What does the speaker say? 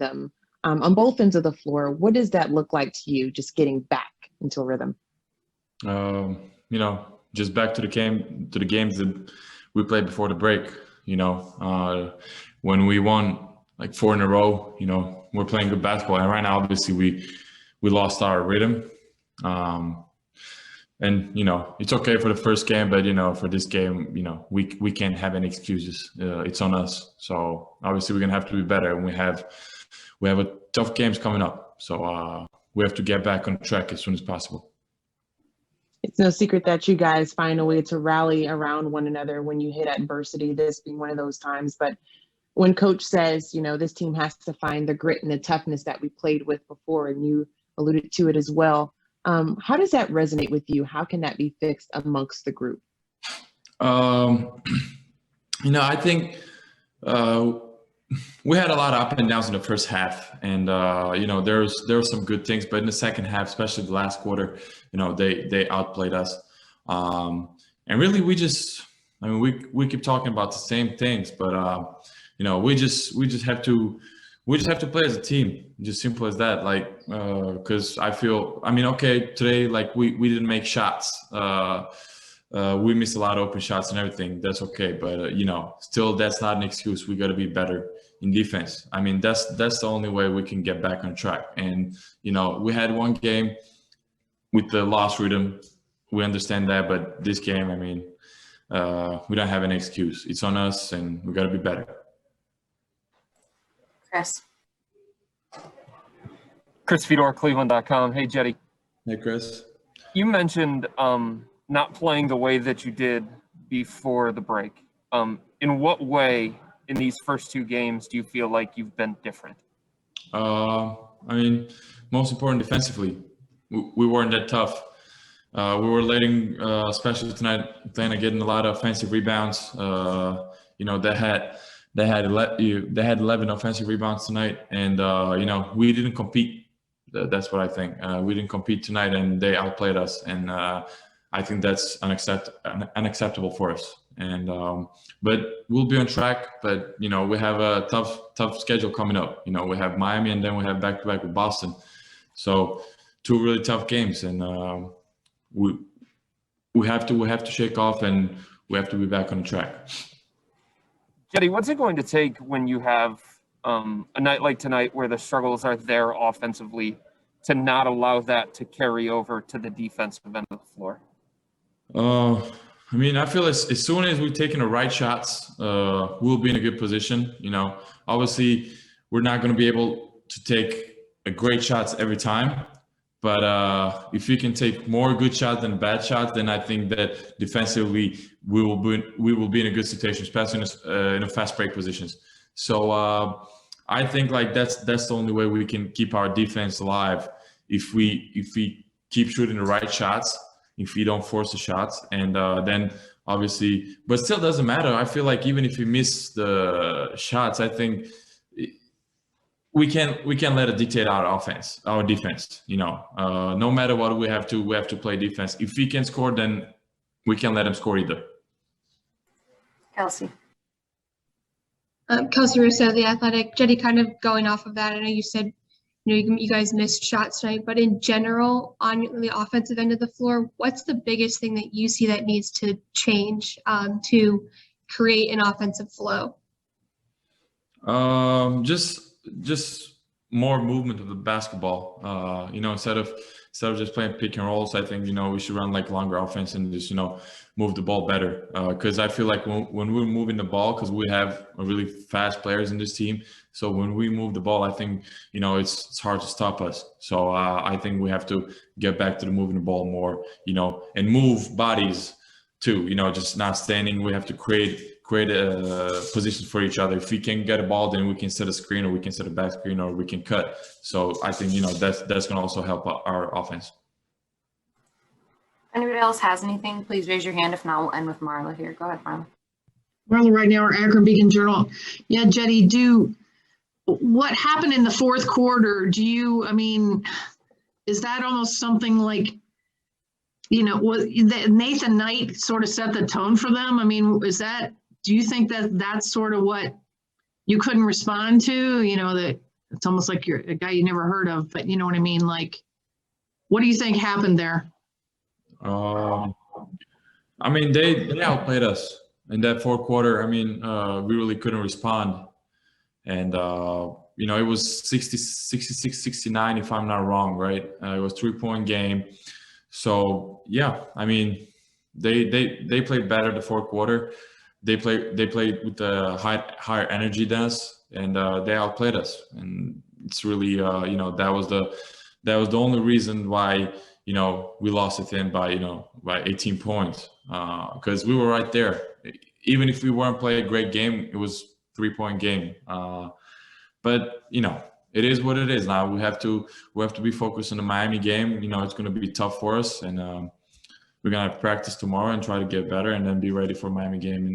on both ends of the floor. What does that look like to you, just getting back into a rhythm? Just back to the games that we played before the break. When we won like 4 in a row, we're playing good basketball. And right now, obviously, we lost our rhythm. And it's okay for the first game, but for this game, we can't have any excuses. It's on us. So obviously, we're gonna have to be better, and we have a tough games coming up. So we have to get back on track as soon as possible. It's no secret that you guys find a way to rally around one another when you hit adversity, this being one of those times. But when coach says, this team has to find the grit and the toughness that we played with before, and you alluded to it as well, how does that resonate with you? How can that be fixed amongst the group? I think we had a lot of up and downs in the first half, and there were some good things, but in the second half, especially the last quarter, they outplayed us, and really we keep talking about the same things, but we just have to play as a team, just simple as that. Because today, we didn't make shots. We missed a lot of open shots and everything. That's okay, but still, that's not an excuse. We got to be better in defense. That's the only way we can get back on track. And we had one game with the lost rhythm. We understand that, but this game, we don't have any excuse. It's on us, and we got to be better. Chris Fedor, Cleveland.com. Hey, Cedi. Hey, Chris. You mentioned not playing the way that you did before the break. In what way in these first 2 games do you feel like you've been different? Most important defensively. We weren't that tough. We were letting, especially tonight, Atlanta getting a lot of offensive rebounds. They had 11 offensive rebounds tonight, and we didn't compete. That's what I think. We didn't compete tonight, and they outplayed us, and I think that's unacceptable for us. And but we'll be on track. But we have a tough schedule coming up. We have Miami, and then we have back-to-back with Boston. So 2 really tough games, and we have to shake off, and we have to be back on track. Cedi, what's it going to take when you have a night like tonight where the struggles are there offensively to not allow that to carry over to the defensive end of the floor? I feel as soon as we're taking the right shots, we'll be in a good position. Obviously, we're not going to be able to take a great shots every time. But if we can take more good shots than bad shots, then I think that defensively we will be in a good situation, especially in a fast break positions. So I think that's the only way we can keep our defense alive, if we keep shooting the right shots, if we don't force the shots, and then obviously, but still doesn't matter. I feel like even if we miss the shots, I think we can't let it dictate our defense. No matter what, we have to play defense. If we can score, then we can't let them score either. Kelsey. Kelsey Russo, The Athletic. Cedi, kind of going off of that, I know you said you guys missed shots tonight, but in general, on the offensive end of the floor, what's the biggest thing that you see that needs to change to create an offensive flow? Just more movement of the basketball. Instead of just playing pick and rolls, I think we should run longer offense and just move the ball better. Because I feel like when we're moving the ball, because we have really fast players in this team, so when we move the ball, I think it's hard to stop us. So I think we have to get back to the moving the ball more, and move bodies too. Just not standing. We have to create positions for each other. If we can get a ball, then we can set a screen, or we can set a back screen, or we can cut. So I think that's going to also help our offense. If anybody else has anything, please raise your hand. If not, we'll end with Marla here. Go ahead, Marla. Marla right now, our Akron Beacon Journal. Yeah, Cedi, what happened in the fourth quarter? Is that almost something like, Nathan Knight sort of set the tone for them? Do you think that that's sort of what you couldn't respond to? That it's almost like you're a guy you never heard of, but you know what I mean? Like, what do you think happened there? I mean, they outplayed us in that fourth quarter. I mean, we really couldn't respond. And, it was 66, 69, if I'm not wrong, right? It was 3-point game. So, yeah, I mean, they played better the fourth quarter. They played with a higher energy than us, and they outplayed us. And it's really, that was the only reason why, we lost it in by 18 points, because we were right there. Even if we weren't playing a great game, it was 3-point game. But it is what it is. Now we have to be focused on the Miami game. It's going to be tough for us, and we're going to practice tomorrow and try to get better, and then be ready for Miami game